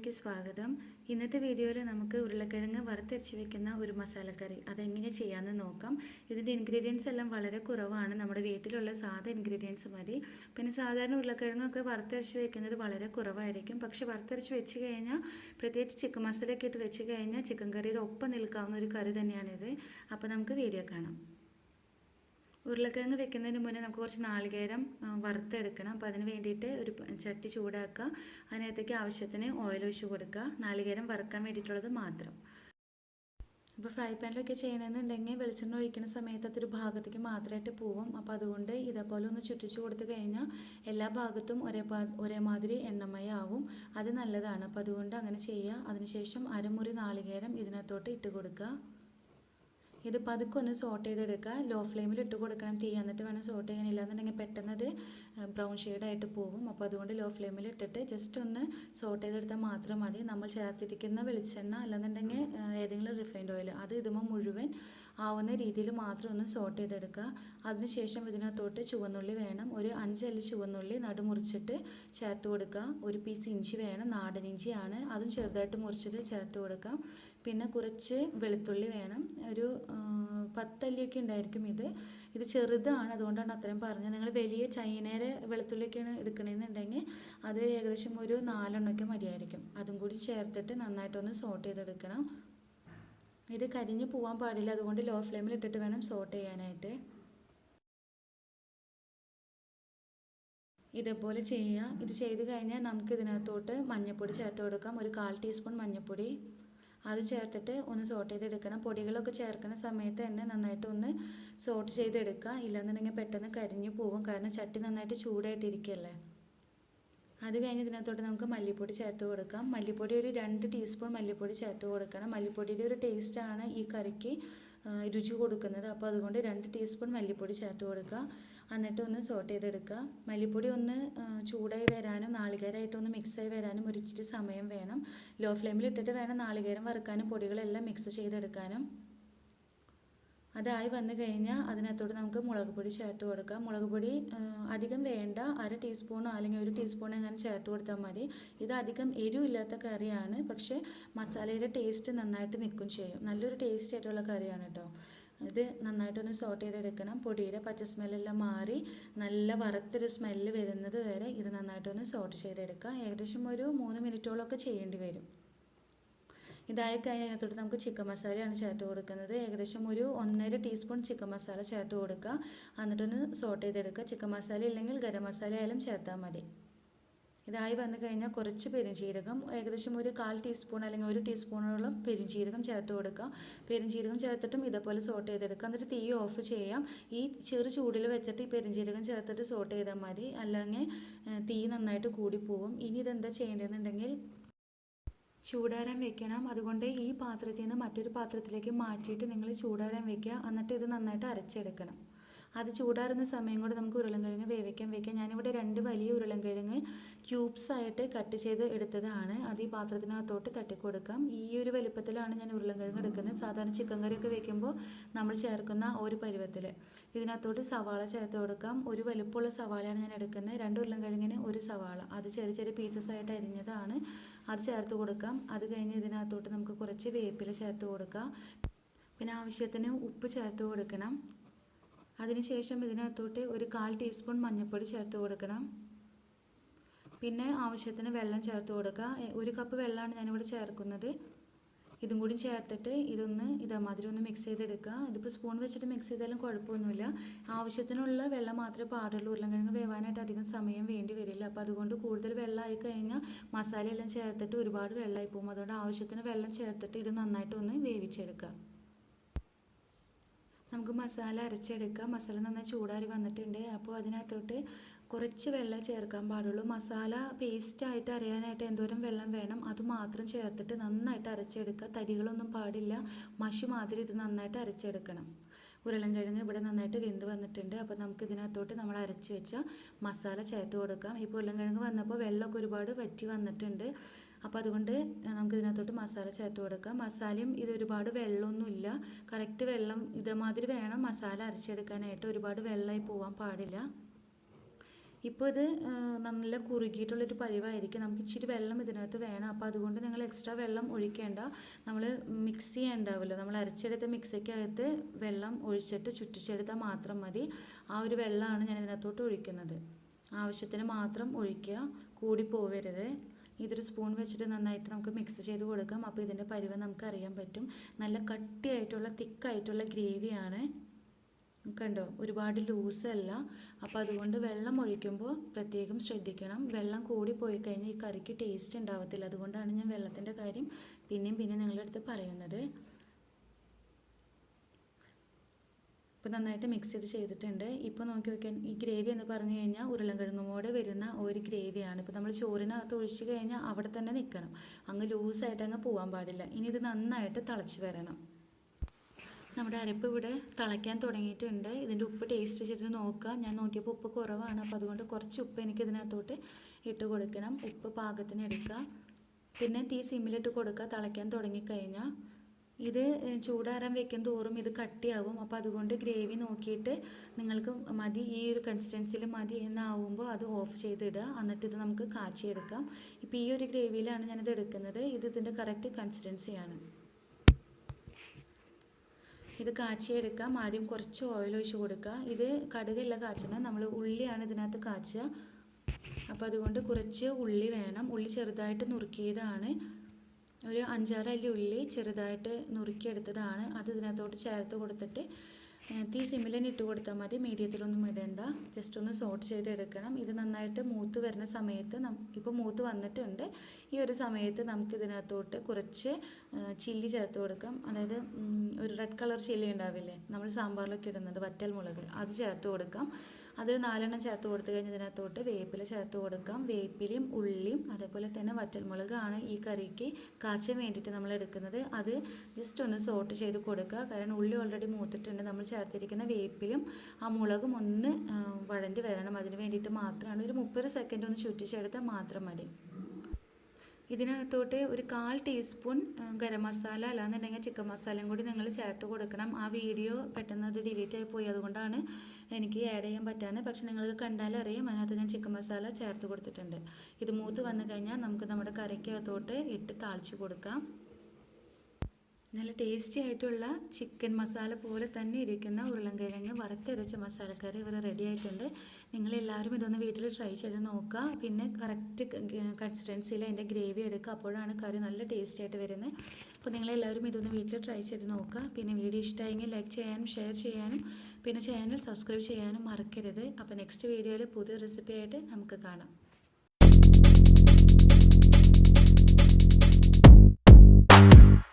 ചാനലിലേക്ക് സ്വാഗതം. ഇന്നത്തെ വീഡിയോയിൽ നമുക്ക് ഉരുളക്കിഴങ്ങ് വറുത്തരച്ച് വെക്കുന്ന ഒരു മസാലക്കറി അതെങ്ങനെ ചെയ്യാമെന്ന് നോക്കാം. ഇതിൻ്റെ ഇൻഗ്രീഡിയൻസ് എല്ലാം വളരെ കുറവാണ്. നമ്മുടെ വീട്ടിലുള്ള സാധാ ഇൻഗ്രീഡിയൻസ് മതി. പിന്നെ സാധാരണ ഉരുളക്കിഴങ്ങൊക്കെ വറുത്തരച്ച് വെക്കുന്നത് വളരെ കുറവായിരിക്കും. പക്ഷെ വറുത്തരച്ച് വെച്ച് കഴിഞ്ഞാൽ, പ്രത്യേകിച്ച് ചിക്കൻ മസാലയൊക്കെ ഇട്ട് വെച്ച് കഴിഞ്ഞാൽ ചിക്കൻ കറിയുടെ ഒപ്പം നിൽക്കാവുന്ന ഒരു കറി തന്നെയാണിത്. അപ്പോൾ നമുക്ക് വീഡിയോ കാണാം. ഉരുളക്കിഴങ്ങ് വെക്കുന്നതിന് മുന്നേ നമുക്ക് കുറച്ച് നാളികേരം വറുത്തെടുക്കണം. അപ്പോൾ അതിന് വേണ്ടിയിട്ട് ഒരു ചട്ടി ചൂടാക്കുക. അതിനകത്തേക്ക് ആവശ്യത്തിന് ഓയിൽ ഒഴിച്ച് കൊടുക്കുക. നാളികേരം വറുക്കാൻ വേണ്ടിയിട്ടുള്ളത് മാത്രം. അപ്പോൾ ഫ്രൈ പാനിലൊക്കെ ചെയ്യണമെന്നുണ്ടെങ്കിൽ വെളിച്ചെണ്ണ ഒഴിക്കുന്ന സമയത്ത് അതൊരു ഭാഗത്തേക്ക് മാത്രമായിട്ട് പോവും. അപ്പോൾ അതുകൊണ്ട് ഇതേപോലെ ഒന്ന് ചുറ്റിച്ച് കൊടുത്തു കഴിഞ്ഞാൽ എല്ലാ ഭാഗത്തും ഒരേമാതിരി എണ്ണമയം ആവും. അത് നല്ലതാണ്. അപ്പോൾ അതുകൊണ്ട് അങ്ങനെ ചെയ്യുക. അതിനുശേഷം അരമുറി നാളികേരം ഇതിനകത്തോട്ട് ഇട്ട് കൊടുക്കുക. ഇത് പതുക്കെ ഒന്ന് സോട്ട് ചെയ്തെടുക്കുക. ലോ ഫ്ലെയിമിൽ ഇട്ട് കൊടുക്കണം തീ, എന്നിട്ട് വേണം സോട്ട് ചെയ്യാൻ. ഇല്ലാന്നുണ്ടെങ്കിൽ പെട്ടെന്ന് അത് ബ്രൗൺ ഷെയ്ഡായിട്ട് പോകും. അപ്പോൾ അതുകൊണ്ട് ലോ ഫ്ലെയിമിൽ ഇട്ടിട്ട് ജസ്റ്റ് ഒന്ന് സോട്ട് ചെയ്തെടുത്താൽ മാത്രം മതി. നമ്മൾ ചേർത്തിരിക്കുന്ന വെളിച്ചെണ്ണ അല്ലെന്നുണ്ടെങ്കിൽ ഏതെങ്കിലും റിഫൈൻഡ് ഓയിൽ അത് ഇതുമ്പോൾ മുഴുവൻ ആവുന്ന രീതിയിൽ മാത്രം ഒന്ന് സോട്ട് ചെയ്തെടുക്കുക. അതിനുശേഷം ഇതിനകത്തോട്ട് ചുവന്നുള്ളി വേണം. ഒരു 5 അല്ലി ചുവന്നുള്ളി നടുമുറിച്ചിട്ട് ചേർത്ത് കൊടുക്കുക. ഒരു പീസ് ഇഞ്ചി വേണം, നാടൻ ഇഞ്ചിയാണ്, അതും ചെറുതായിട്ട് മുറിച്ചിട്ട് ചേർത്ത് കൊടുക്കാം. പിന്നെ കുറച്ച് വെളുത്തുള്ളി വേണം. ഒരു 10 അല്ലിയൊക്കെ ഉണ്ടായിരിക്കും. ഇത് ചെറുതാണ്, അതുകൊണ്ടാണ് അത്രയും പറഞ്ഞത്. നിങ്ങൾ വലിയ ചൈനയുടെ വെളുത്തുള്ളിയൊക്കെയാണ് എടുക്കണമെന്നുണ്ടെങ്കിൽ അത് ഏകദേശം ഒരു 4 എണ്ണമൊക്കെ മതിയായിരിക്കും. അതും കൂടി ചേർത്തിട്ട് നന്നായിട്ടൊന്ന് സോട്ട് ചെയ്തെടുക്കണം. ഇത് കരിഞ്ഞു പോകാൻ പാടില്ല, അതുകൊണ്ട് ലോ ഫ്ലെയിമിൽ ഇട്ടിട്ട് വേണം സോട്ട് ചെയ്യാനായിട്ട്. ഇതേപോലെ ചെയ്യുക. ഇത് ചെയ്ത് കഴിഞ്ഞാൽ നമുക്ക് ഇതിനകത്തോട്ട് മഞ്ഞൾപ്പൊടി ചേർത്ത് കൊടുക്കാം. ഒരു 1/4 ടീസ്പൂൺ മഞ്ഞൾപ്പൊടി അത് ചേർത്തിട്ട് ഒന്ന് സോട്ട് ചെയ്തെടുക്കണം. പൊടികളൊക്കെ ചേർക്കുന്ന സമയത്ത് തന്നെ നന്നായിട്ട് ഒന്ന് സോട്ട് ചെയ്തെടുക്കുക. ഇല്ലാന്നുണ്ടെങ്കിൽ പെട്ടെന്ന് കരിഞ്ഞു പോകും, കാരണം ചട്ടി നന്നായിട്ട് ചൂടായിട്ടിരിക്കുകയല്ലേ. അത് കഴിഞ്ഞ് ഇതിനകത്തോട്ട് നമുക്ക് മല്ലിപ്പൊടി ചേർത്ത് കൊടുക്കാം. മല്ലിപ്പൊടി ഒരു 2 ടീസ്പൂൺ മല്ലിപ്പൊടി ചേർത്ത് കൊടുക്കണം. മല്ലിപ്പൊടിയുടെ ഒരു ടേസ്റ്റാണ് ഈ കറിക്ക് രുചി കൊടുക്കുന്നത്. അപ്പോൾ അതുകൊണ്ട് 2 ടീസ്പൂൺ മല്ലിപ്പൊടി ചേർത്ത് കൊടുക്കുക. എന്നിട്ട് ഒന്ന് സോട്ട് ചെയ്തെടുക്കുക. മല്ലിപ്പൊടി ഒന്ന് ചൂടായി വരാനും നാളികേരമായിട്ടൊന്ന് മിക്സായി വരാനും ഒരിച്ചിട്ട് സമയം വേണം. ലോ ഫ്ലെയിമിൽ ഇട്ടിട്ട് വേണം നാളികേരം വറുക്കാനും പൊടികളെല്ലാം മിക്സ് ചെയ്തെടുക്കാനും. അതായി വന്നു കഴിഞ്ഞാൽ അതിനകത്തോട്ട് നമുക്ക് മുളക് പൊടി ചേർത്ത് കൊടുക്കാം. മുളക് പൊടി അധികം വേണ്ട, 1/2 ടീസ്പൂണോ അല്ലെങ്കിൽ 1 ടീസ്പൂൺ അങ്ങനെ ചേർത്ത് കൊടുത്താൽ മതി. ഇത് അധികം എരിവില്ലാത്ത കറിയാണ്, പക്ഷേ മസാലയുടെ ടേസ്റ്റ് നന്നായിട്ട് നിൽക്കും ചെയ്യും. നല്ലൊരു ടേസ്റ്റ് ആയിട്ടുള്ള കറിയാണ് കേട്ടോ. ഇത് നന്നായിട്ടൊന്ന് സോട്ട് ചെയ്തെടുക്കണം. പൊടിയുടെ പച്ച സ്മെല്ലെല്ലാം മാറി നല്ല വറുത്തൊരു സ്മെല്ല് വരുന്നത് വരെ ഇത് നന്നായിട്ടൊന്ന് സോട്ട് ചെയ്തെടുക്കുക. ഏകദേശം ഒരു 3 മിനിറ്റോളമൊക്കെ ചെയ്യേണ്ടി വരും. ഇതായി കഴിഞ്ഞാൽ അതിനകത്തോട്ട് നമുക്ക് ചിക്കൻ മസാലയാണ് ചേർത്ത് കൊടുക്കുന്നത്. ഏകദേശം ഒരു 1.5 ടീസ്പൂൺ ചിക്കൻ മസാല ചേർത്ത് കൊടുക്കുക. എന്നിട്ടൊന്ന് സോട്ട് ചെയ്തെടുക്കുക. ചിക്കൻ മസാല ഇല്ലെങ്കിൽ ഗരം മസാല ആയാലും ചേർത്താൽ മതി. ഇതായി വന്നു കഴിഞ്ഞാൽ കുറച്ച് പെരുംജീരകം, ഏകദേശം ഒരു 1/4 ടീസ്പൂൺ അല്ലെങ്കിൽ 1 ടീസ്പൂണോളം പെരുംജീരകം ചേർത്ത് കൊടുക്കുക. പെരുംജീരകം ചേർത്തിട്ടും ഇതേപോലെ സോട്ട് ചെയ്തെടുക്കുക. എന്നിട്ട് തീ ഓഫ് ചെയ്യാം. ഈ ചെറു ചൂടിൽ വെച്ചിട്ട് ഈ പെരുംജീരകം ചേർത്തിട്ട് സോട്ട് ചെയ്താൽ മതി, അല്ലെങ്കിൽ തീ നന്നായിട്ട് കൂടിപ്പോവും. ഇനി ഇതെന്താ ചെയ്യേണ്ടതെന്നുണ്ടെങ്കിൽ ചൂടാറാൻ വെക്കണം. അതുകൊണ്ട് ഈ പാത്രത്തിൽ നിന്ന് മറ്റൊരു പാത്രത്തിലേക്ക് മാറ്റിയിട്ട് നിങ്ങൾ ചൂടാറാൻ വെക്കുക. എന്നിട്ട് ഇത് നന്നായിട്ട് അരച്ചെടുക്കണം. അത് ചൂടാറുന്ന സമയം കൊണ്ട് നമുക്ക് ഉരുളൻകിഴങ്ങ് വേവിക്കാൻ വെക്കാം. ഞാനിവിടെ 2 വലിയ ഉരുളൻകിഴങ്ങ് ക്യൂബ്സായിട്ട് കട്ട് ചെയ്ത് എടുത്തതാണ്. അത് ഈ പാത്രത്തിനകത്തോട്ട് തട്ടിക്കൊടുക്കാം. ഈ ഒരു വലുപ്പത്തിലാണ് ഞാൻ ഉരുളൻകിഴങ്ങ് എടുക്കുന്നത്. സാധാരണ ചിക്കൻ കറിയൊക്കെ വെക്കുമ്പോൾ നമ്മൾ ചേർക്കുന്ന ഒരു പരുവത്തിൽ. ഇതിനകത്തോട്ട് സവാള ചേർത്ത് കൊടുക്കാം. ഒരു വലുപ്പമുള്ള സവാളയാണ് ഞാൻ എടുക്കുന്നത്. 2 ഉരുളൻകിഴങ്ങിന് 1 സവാള, അത് ചെറിയ ചെറിയ പീസസ് ആയിട്ട് അരിഞ്ഞതാണ്, അത് ചേർത്ത് കൊടുക്കാം. അത് കഴിഞ്ഞ് ഇതിനകത്തോട്ട് നമുക്ക് കുറച്ച് വേപ്പില ചേർത്ത് കൊടുക്കാം. പിന്നെ ആവശ്യത്തിന് ഉപ്പ് ചേർത്ത് കൊടുക്കണം. അതിനുശേഷം ഇതിനകത്തോട്ട് ഒരു 1/4 ടീസ്പൂൺ മഞ്ഞൾപ്പൊടി ചേർത്ത് കൊടുക്കണം. പിന്നെ ആവശ്യത്തിന് വെള്ളം ചേർത്ത് കൊടുക്കുക. 1 കപ്പ് വെള്ളമാണ് ഞാനിവിടെ ചേർക്കുന്നത്. ഇതും കൂടി ചേർത്തിട്ട് ഇതേമാതിരി ഒന്ന് മിക്സ് ചെയ്തെടുക്കുക. ഇതിപ്പോൾ സ്പൂൺ വെച്ചിട്ട് മിക്സ് ചെയ്താലും കുഴപ്പമൊന്നുമില്ല. ആവശ്യത്തിനുള്ള വെള്ളം മാത്രമേ പാടുള്ളൂ. ഉരുളൻകിഴങ്ങ് വേവാനായിട്ട് അധികം സമയം വേണ്ടി വരില്ല. അപ്പോൾ അതുകൊണ്ട് കൂടുതൽ വെള്ളമായി കഴിഞ്ഞാൽ മസാലയെല്ലാം ചേർത്തിട്ട് ഒരുപാട് വെള്ളമായി പോകും. അതുകൊണ്ട് ആവശ്യത്തിന് വെള്ളം ചേർത്തിട്ട് ഇത് നന്നായിട്ടൊന്ന് വേവിച്ചെടുക്കുക. നമുക്ക് മസാല അരച്ചെടുക്കാം. മസാല നന്നായി ചൂടാറി വന്നിട്ടുണ്ട്. അപ്പോൾ അതിനകത്തോട്ട് കുറച്ച് വെള്ളം ചേർക്കാൻ പാടുള്ളൂ. മസാല പേസ്റ്റായിട്ട് അരയാനായിട്ട് എന്തോരം വെള്ളം വേണം അത് മാത്രം ചേർത്തിട്ട് നന്നായിട്ട് അരച്ചെടുക്കുക. തരികളൊന്നും പാടില്ല, മഷി മാതിരി ഇത് നന്നായിട്ട് അരച്ചെടുക്കണം. ഉരുളൻകിഴങ്ങ് ഇവിടെ നന്നായിട്ട് വെന്ത് വന്നിട്ടുണ്ട്. അപ്പോൾ നമുക്ക് ഇതിനകത്തോട്ട് നമ്മൾ അരച്ച് വെച്ച മസാല ചേർത്ത് കൊടുക്കാം. ഇപ്പോൾ ഉരുളൻകിഴങ്ങ് വന്നപ്പോൾ വെള്ളമൊക്കെ ഒരുപാട് വറ്റി വന്നിട്ടുണ്ട്. അപ്പോൾ അതുകൊണ്ട് നമുക്ക് ഇതിനകത്തോട്ട് മസാല ചേർത്ത് കൊടുക്കാം. മസാലയും ഒരുപാട് വെള്ളമൊന്നുമില്ല, കറക്റ്റ് വെള്ളം ഇതേമാതിരി വേണം മസാല അരച്ചെടുക്കാനായിട്ട്. ഒരുപാട് വെള്ളമായി പോകാൻ പാടില്ല. ഇപ്പോൾ ഇത് നല്ല കുറുകിയിട്ടുള്ളൊരു പരിവായിരിക്കും. നമുക്ക് ഇച്ചിരി വെള്ളം ഇതിനകത്ത് വേണം. അപ്പോൾ അതുകൊണ്ട് നിങ്ങൾ എക്സ്ട്രാ വെള്ളം ഒഴിക്കേണ്ട. നമ്മൾ മിക്സ് ചെയ്യാനുണ്ടാവുമല്ലോ, നമ്മൾ അരച്ചെടുത്ത മിക്സിക്കകത്ത് വെള്ളം ഒഴിച്ചിട്ട് ചുറ്റിച്ചെടുത്താൽ മാത്രം മതി. ആ ഒരു വെള്ളമാണ് ഞാൻ ഇതിനകത്തോട്ട് ഒഴിക്കുന്നത്. ആവശ്യത്തിന് മാത്രം ഒഴിക്കുക, കൂടി പോവരുത്. ഇതൊരു സ്പൂൺ വെച്ചിട്ട് നന്നായിട്ട് നമുക്ക് മിക്സ് ചെയ്ത് കൊടുക്കാം. അപ്പോൾ ഇതിൻ്റെ പരിവം നമുക്ക് അറിയാൻ പറ്റും. നല്ല കട്ടിയായിട്ടുള്ള തിക്കായിട്ടുള്ള ഗ്രേവിയാണ്. കണ്ടോ, ഒരുപാട് ലൂസല്ല. അപ്പോൾ അതുകൊണ്ട് വെള്ളം ഒഴിക്കുമ്പോൾ പ്രത്യേകം ശ്രദ്ധിക്കണം. വെള്ളം കൂടി പോയി കഴിഞ്ഞാൽ ഈ കറിക്ക് ടേസ്റ്റ് ഉണ്ടാവത്തില്ല. അതുകൊണ്ടാണ് ഞാൻ വെള്ളത്തിൻ്റെ കാര്യം പിന്നെയും നിങ്ങളുടെ അടുത്ത് പറയുന്നത്. ഇപ്പോൾ നന്നായിട്ട് മിക്സ് ചെയ്തിട്ടുണ്ട്. ഇപ്പോൾ നോക്കി നോക്കിയാൽ ഈ ഗ്രേവി എന്ന് പറഞ്ഞു കഴിഞ്ഞാൽ ഉരുളൻകിഴങ്ങോടെ വരുന്ന ഒരു ഗ്രേവിയാണ്. ഇപ്പോൾ നമ്മൾ ചോറിനകത്ത് ഒഴിച്ച് കഴിഞ്ഞാൽ അവിടെ തന്നെ നിൽക്കണം, അങ്ങ് ലൂസായിട്ട് അങ്ങ് പോകാൻ പാടില്ല. ഇനി ഇത് നന്നായിട്ട് തിളച്ച് വരണം. നമ്മുടെ അരപ്പ് ഇവിടെ തിളയ്ക്കാൻ തുടങ്ങിയിട്ടുണ്ട്. ഇതിൻ്റെ ഉപ്പ് ടേസ്റ്റ് ചെയ്തിട്ട് നോക്കുക. ഞാൻ നോക്കിയപ്പോൾ ഉപ്പ് കുറവാണ്. അപ്പോൾ അതുകൊണ്ട് കുറച്ച് ഉപ്പ് എനിക്ക് ഇതിനകത്തോട്ട് ഇട്ട് കൊടുക്കണം. ഉപ്പ് പാകത്തിന് എടുക്കുക. പിന്നെ തീ സിമ്മിലിട്ട് കൊടുക്കുക. തിളയ്ക്കാൻ തുടങ്ങിക്കഴിഞ്ഞാൽ ഇത് ചൂടാറാൻ വെക്കും തോറും ഇത് കട്ടിയാവും. അപ്പോൾ അതുകൊണ്ട് ഗ്രേവി നോക്കിയിട്ട് നിങ്ങൾക്ക് മതി, ഈ ഒരു കൺസിസ്റ്റൻസിയിൽ മതി എന്നാവുമ്പോൾ അത് ഓഫ് ചെയ്തിടുക. എന്നിട്ട് ഇത് നമുക്ക് കാച്ചിയെടുക്കാം. ഇപ്പോൾ ഈ ഒരു ഗ്രേവിയിലാണ് ഞാനിത് എടുക്കുന്നത്. ഇത് ഇതിൻ്റെ കറക്റ്റ് കൺസിസ്റ്റൻസിയാണ്. ഇത് കാച്ചിയെടുക്കാം. ആദ്യം കുറച്ച് ഓയിൽ ഒഴിച്ച് കൊടുക്കുക. ഇത് കടുകല്ല കാച്ചുന്നത്, നമ്മൾ ഉള്ളിയാണ് ഇതിനകത്ത് കാച്ചുക. അപ്പോൾ അതുകൊണ്ട് കുറച്ച് ഉള്ളി വേണം. ഉള്ളി ചെറുതായിട്ട് നുറുക്കിയതാണ്. ഒരു 5-6 അല്ലി ഉള്ളി ചെറുതായിട്ട് നുറുക്കിയെടുത്തതാണ്. അത് ഇതിനകത്തോട്ട് ചേർത്ത് കൊടുത്തിട്ട് തീ സിമ്മിൽ തന്നെ ഇട്ട് കൊടുത്താൽ മതി. മീഡിയത്തിലൊന്നും ഇടേണ്ട. ജസ്റ്റ് ഒന്ന് സോട്ട് ചെയ്തെടുക്കണം. ഇത് നന്നായിട്ട് മൂത്ത് വരുന്ന സമയത്ത് ഇപ്പോൾ മൂത്ത് വന്നിട്ടുണ്ട്. ഈ ഒരു സമയത്ത് നമുക്ക് ഇതിനകത്തോട്ട് കുറച്ച് ചില്ലി ചേർത്ത് കൊടുക്കാം. അതായത് ഒരു റെഡ് കളർ ചില്ലി ഉണ്ടാവില്ലേ, നമ്മൾ സാമ്പാറിലൊക്കെ ഇടുന്നത്, വറ്റൽ മുളക്, അത് ചേർത്ത് കൊടുക്കാം. അതൊരു 4 എണ്ണം ചേർത്ത് കൊടുത്തു കഴിഞ്ഞാൽ ഇതിനകത്തോട്ട് വേപ്പില ചേർത്ത് കൊടുക്കാം. വേപ്പിലയും ഉള്ളിയും അതേപോലെ തന്നെ വറ്റൽമുളകാണ് ഈ കറിക്ക് കാച്ചാൻ വേണ്ടിയിട്ട് നമ്മൾ എടുക്കുന്നത്. അത് ജസ്റ്റ് ഒന്ന് സോട്ട് ചെയ്ത് കൊടുക്കുക. കാരണം ഉള്ളി ഓൾറെഡി മൂത്തിട്ടുണ്ട്. നമ്മൾ ചേർത്തിരിക്കുന്ന വേപ്പിലും ആ മുളകും ഒന്ന് വഴണ്ടി വരണം. അതിന് വേണ്ടിയിട്ട് മാത്രമാണ്. ഒരു 30 സെക്കൻഡ് ഒന്ന് ചുറ്റിച്ചെടുത്താൽ മാത്രം മതി. ഇതിനകത്തോട്ട് ഒരു 1/4 ടീസ്പൂൺ ഗരം മസാല അല്ലാന്നുണ്ടെങ്കിൽ ചിക്കൻ മസാലയും കൂടി നിങ്ങൾ ചേർത്ത് കൊടുക്കണം. ആ വീഡിയോ പെട്ടെന്ന് അത് ഡിലീറ്റ് ആയി പോയി, അതുകൊണ്ടാണ് എനിക്ക് ആഡ് ചെയ്യാൻ പറ്റാന്ന്. പക്ഷെ നിങ്ങൾക്ക് കണ്ടാലറിയാം, അതിനകത്ത് ഞാൻ ചിക്കൻ മസാല ചേർത്ത് കൊടുത്തിട്ടുണ്ട്. ഇത് മൂത്ത് വന്നു കഴിഞ്ഞാൽ നമുക്ക് നമ്മുടെ കറിക്കകത്തോട്ട് ഇട്ട് താളിച്ച് കൊടുക്കാം. നല്ല ടേസ്റ്റി ആയിട്ടുള്ള ചിക്കൻ മസാല പോലെ തന്നെ ഇരിക്കുന്ന ഉരുളൻകിഴങ്ങ് വറുത്തരച്ച മസാലക്കറി ഇവിടെ റെഡി ആയിട്ടുണ്ട്. നിങ്ങളെല്ലാവരും ഇതൊന്ന് വീട്ടിൽ ട്രൈ ചെയ്ത് നോക്കുക. പിന്നെ കറക്റ്റ് കൺസിസ്റ്റൻസിയിൽ അതിൻ്റെ ഗ്രേവി എടുക്കുക. അപ്പോഴാണ് കറി നല്ല ടേസ്റ്റി ആയിട്ട് വരുന്നത്. അപ്പോൾ നിങ്ങളെല്ലാവരും ഇതൊന്ന് വീട്ടിൽ ട്രൈ ചെയ്ത് നോക്കുക. പിന്നെ വീഡിയോ ഇഷ്ടമായെങ്കിൽ ലൈക്ക് ചെയ്യാനും ഷെയർ ചെയ്യാനും പിന്നെ ചാനൽ സബ്സ്ക്രൈബ് ചെയ്യാനും മറക്കരുത്. അപ്പോൾ നെക്സ്റ്റ് വീഡിയോയിൽ പുതിയ റെസിപ്പി ആയിട്ട് നമുക്ക് കാണാം.